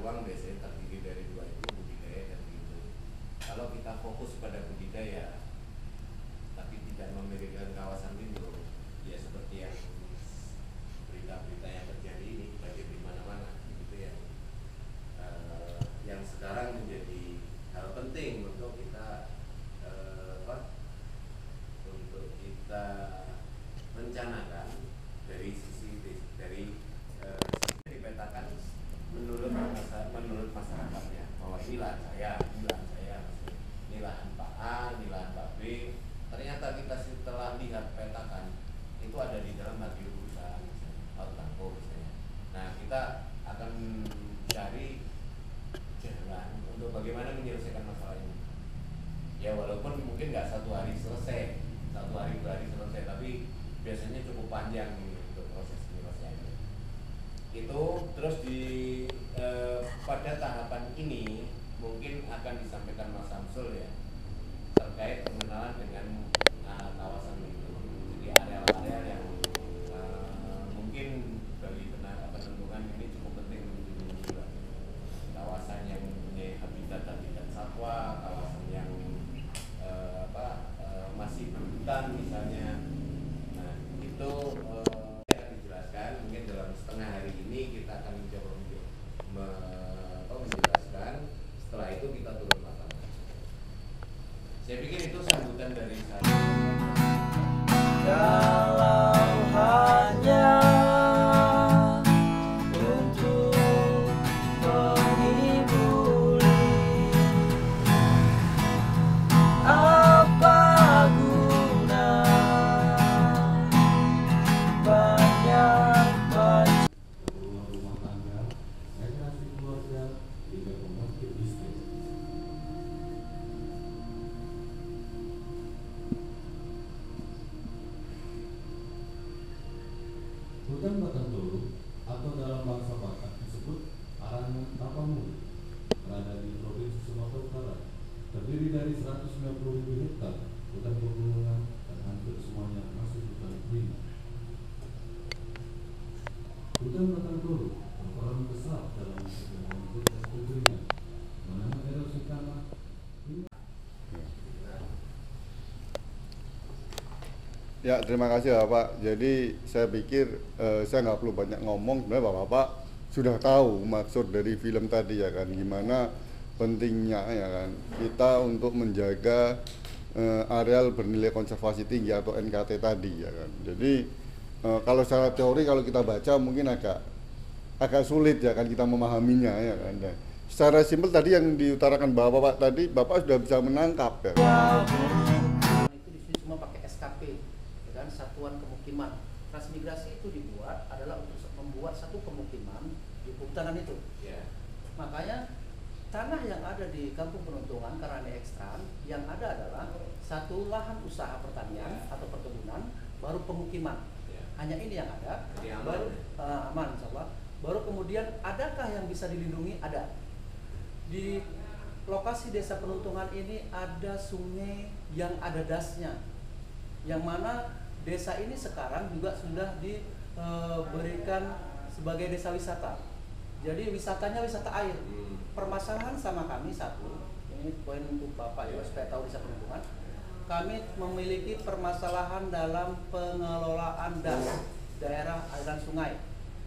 ruang biasanya terdiri dari dua itu, budidaya dan itu. Kalau kita fokus pada budidaya tapi tidak memiliki kawasan lindung, ya seperti yang berita-berita yang terjadi ini banjir di mana-mana gitu ya. Yang sekarang menjadi hal penting untuk kita untuk kita rencanakan dari sisi dipetakan menurut masyarakatnya bahwa ini lahan saya, ini lahan Pak A, ini lahan Pak B. Ternyata kita setelah lihat petakan itu ada di dalam hati urusan atau tangko misalnya. Nah, kita akan cari jalan untuk bagaimana menyelesaikan masalah ini. Ya walaupun mungkin nggak satu hari selesai, satu hari dua hari selesai, tapi biasanya cukup panjang untuk proses penyelesaiannya. Itu terus pada tahapan ini mungkin akan disampaikan Mas Samsul ya terkait pengenalan dengan kawasan lindung. Jadi area-area yang mungkin bagi penentuan ini cukup penting juga. Kawasan yang mempunyai habitat satwa, kawasan yang masih berhutan misalnya. Nah itu akan dijelaskan mungkin dalam setengah hari ini. Kita akan mencoba menjelaskan. Setelah itu kita turun lapangan. Saya pikir itu sambutan dari saya. Kalau hanya untuk menghibur, apa guna banyak baca. Rumah tangga, rekreasi keluarga, hingga pembangkit listrik. Hutan batang toru atau dalam bahasa Batak disebut Arangan Tapanuli berada di Provinsi Sumatera Utara. Terdiri dari 190.000 hektar hutan pegunungan dan hampir semuanya masih hutan primer. Hutan batang toru berperan besar dalam mencegah banjir dan kekeringan, menahan erosi tanah. Ya, terima kasih Bapak. Jadi saya pikir saya nggak perlu banyak ngomong, sebenarnya Bapak sudah tahu maksud dari film tadi ya kan, gimana pentingnya ya kan kita untuk menjaga areal bernilai konservasi tinggi atau NKT tadi ya kan. Jadi kalau secara teori kalau kita baca mungkin agak sulit ya kan kita memahaminya ya kan. Dan secara simpel tadi yang diutarakan Bapak tadi, Bapak sudah bisa menangkap ya. Itu di sini semua pakai SKP, ya kan, satuan kemukiman. Transmigrasi itu dibuat adalah untuk membuat satu kemukiman di kehutanan itu. Ya. Makanya tanah yang ada di Kampung Penuntungan karena ini ekstran, yang ada adalah satu lahan usaha pertanian atau perkebunan, baru pemukiman. Hanya ini yang ada. Jadi aman. Baru aman, insyaallah. Baru kemudian adakah yang bisa dilindungi? Ada. Di lokasi desa Penuntungan ini ada sungai yang ada dasnya, yang mana desa ini sekarang juga sudah diberikan sebagai desa wisata. Jadi wisatanya wisata air. Permasalahan sama kami satu, ini poin untuk Bapak ya supaya tahu desa Penuntungan. Kami memiliki permasalahan dalam pengelolaan das daerah aliran sungai,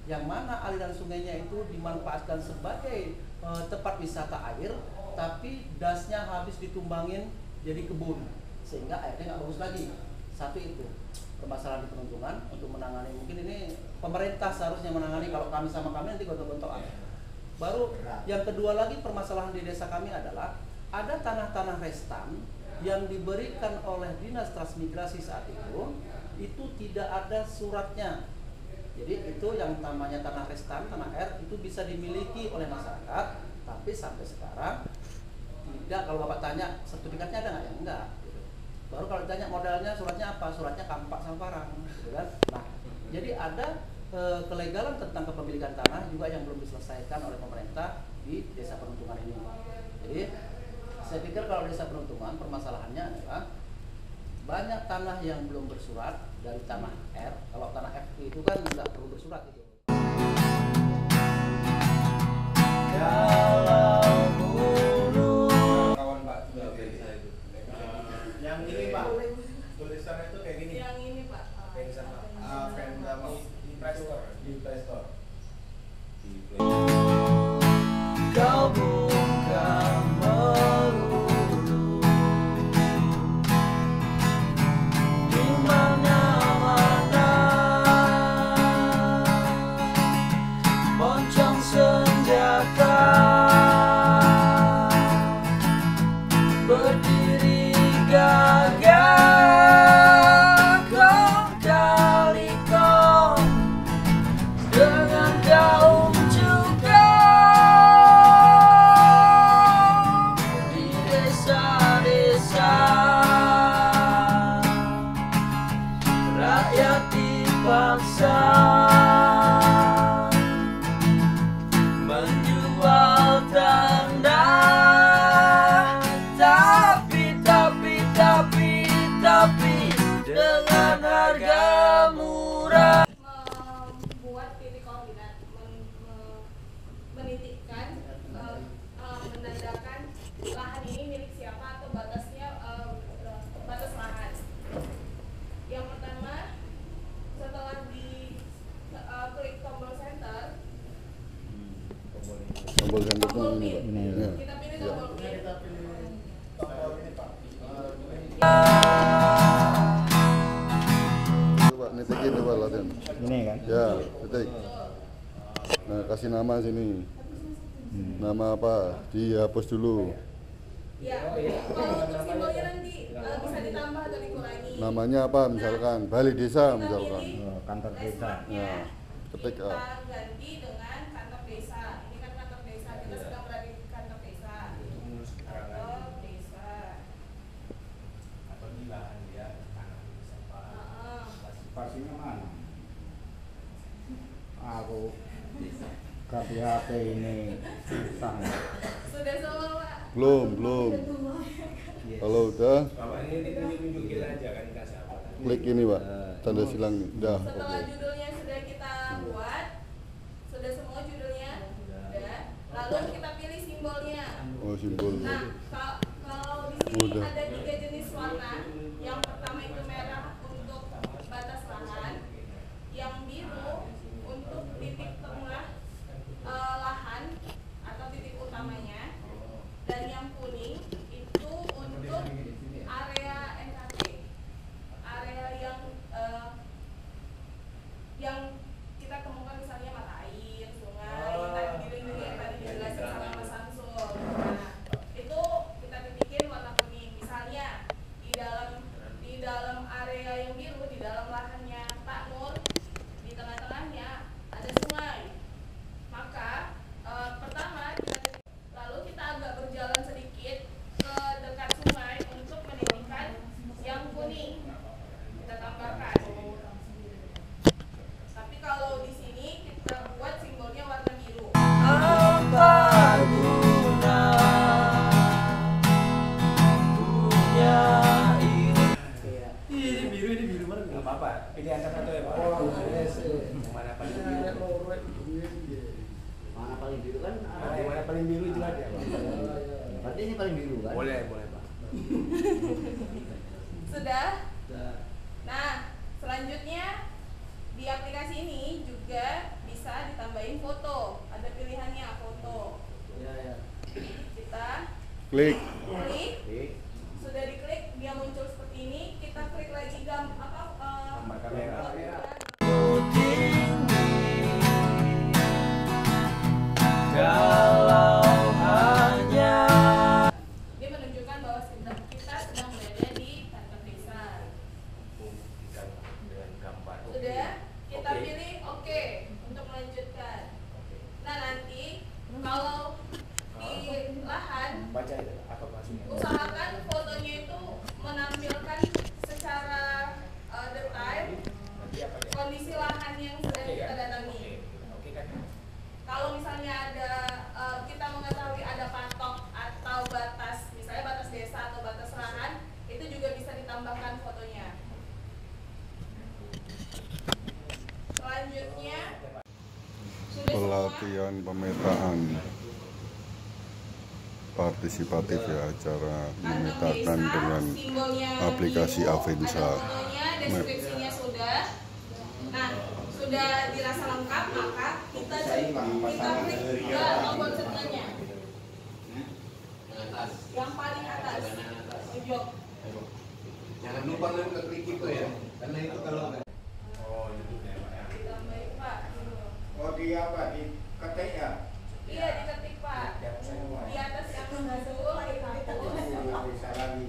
yang mana aliran sungainya itu dimanfaatkan sebagai tempat wisata air, tapi dasnya habis ditumbangin jadi kebun, sehingga airnya nggak bagus lagi. Satu itu permasalahan di Penuntungan. Untuk menangani, mungkin ini pemerintah seharusnya menangani, kalau kami sama kami nanti gontok-gontokan. Baru yang kedua lagi permasalahan di desa kami adalah ada tanah-tanah restan yang diberikan oleh Dinas Transmigrasi saat itu tidak ada suratnya. Jadi itu yang namanya tanah restan, tanah R itu bisa dimiliki oleh masyarakat, tapi sampai sekarang tidak. Kalau Bapak tanya sertifikatnya ada nggak? Ya enggak. Gitu. Baru kalau ditanya modalnya, suratnya apa? Suratnya Kampak sama Parang, gitu kan? Nah, jadi ada kelegalan tentang kepemilikan tanah juga yang belum diselesaikan oleh pemerintah di desa Penuntungan ini. Jadi saya pikir kalau desa Penuntungan permasalahannya adalah banyak tanah yang belum bersurat dari tanah R. Kalau tanah F itu kan nggak perlu bersurat itu. Ya. tombol sendernya ini Pak. Ini. Ya. Kita pilih Ya. tombol pin. Coba netikin coba latihan. Ini kan. Ya, ketik. Nah, kasih nama sini. Nama apa? Dihapus dulu. Ya, kalau untuk simbolnya nanti bisa ditambah atau dikurangi. Namanya apa misalkan? Balai Desa Kita misalkan. pilih Oh, kantor desa. landmarknya. Ya, ketik Kita A. ganti dengan kantor desa. Ini kan kantor desa. Kita sedang berada di kantor desa. Kantor desa. Atau di lahan dia tanah siapa? Heeh. Pastinya mana? Aku ganti HP ini susah. Sudah semua, Pak. Belum. Kalau udah Bapak ini ditunjuk-tunjukin aja kan kasih apa? klik ini Pak. Tanda silang nih. Udah, Setelah oke. judulnya sudah kita buat, sudah semua judulnya, sudah. Lalu kita pilih simbolnya. Oh, simbol. Nah, kalau di sini Udah. ada 3 jenis warna. Yang pertama itu merah untuk batas lahan, yang biru untuk titik tengah lahan atau titik utamanya, dan yang kuning itu untuk area NKT, area yang kita temukan misalnya mata air, sungai, yang tadi dilindungi yang tadi dijelasin sama Mas Samsul. Nah, itu kita titikin warna kuning. Misalnya di dalam area yang biru, di dalam lahannya Pak Nur, di tengah-tengahnya ada sungai. Maka pertama lalu kita agak berjalan sedikit ke dekat sungai untuk menitikan yang kuning. Kita tambahkan. Tapi kalau di sini kita buat simbolnya warna biru. Apa guna punya ini? Ini biru mana? Nggak apa-apa, pilih antara satu ya Pak. Yang mana paling biru? Mana paling biru kan? Yang mana paling biru itu aja Pak. Berarti ini paling biru kan? Boleh Pak. Sudah? Nah, selanjutnya di aplikasi ini juga bisa ditambahin foto. Ada pilihannya foto. Ya. Kita Klik. klik, sudah diklik dia muncul seperti ini. Kita klik lagi gambar kamera. Kalau hanya Dia menunjukkan bahwa kita sedang berada di kantor desa. Dengan gambar. Sudah, kita Oke. pilih oke untuk melanjutkan. Nah, nanti kalau di lahan Baca itu apa maksudnya? usahakan fotonya itu menampilkan secara detail Nanti apa ya? kondisi lahan yang sedang Oke, kita kan? datangi. Oke kan? Kalau misalnya ada kita mengetahui ada patok atau batas, misalnya batas desa atau batas lahan, itu juga bisa ditambahkan fotonya. Selanjutnya sudah semua. Pelatihan pemetaan partisipatif ya, acara memetakan dengan aplikasi Avenza. Deskripsinya sudah. Nah, sudah dirasa lengkap, maka kita klik ke tombol senternya. Yang paling atas. Pojok. Jangan lupa lu klik itu ya, karena itu kalau oh itu ya Pak ya. Ditambahin, Pak. Oh di apa? Di ketik ya? Iya, diketik, Pak. Di atas yang muncul dihapus. Bisa lagi.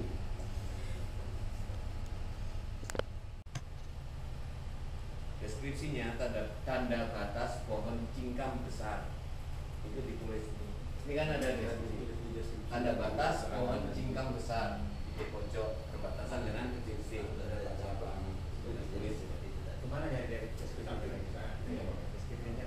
Deskripsinya tanda batas pohon cingkam besar itu ditulis ini. Ini kan ada deskripsi. Tanda batas pohon cingkam besar di pojok perbatasan dengan kecil C. Sudah baca apa? Sudah ditulis. Kemana ya dari deskripsi? Deskripsinya.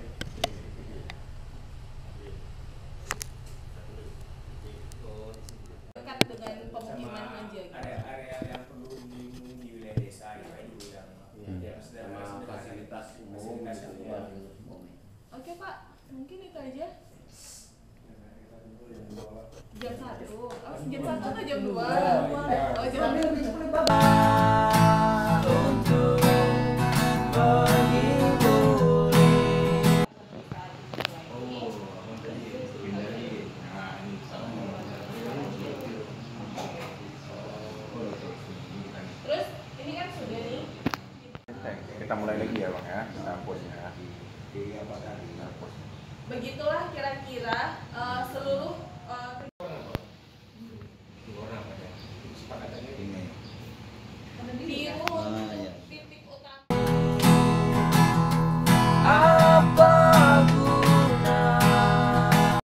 Dekat dengan pemukiman aja. Gitu. Area yang perlu dilindungi di wilayah desa itu yang sama fasilitas umum. Oke, Pak. Mungkin itu aja. Jam 1. Oh, jam 1 atau jam 2? Oh, jam 2. untuk menghiburi. kita mulai lagi ya bang ya, kita hapus ya. Kita hapus. Begitulah kira-kira seluruh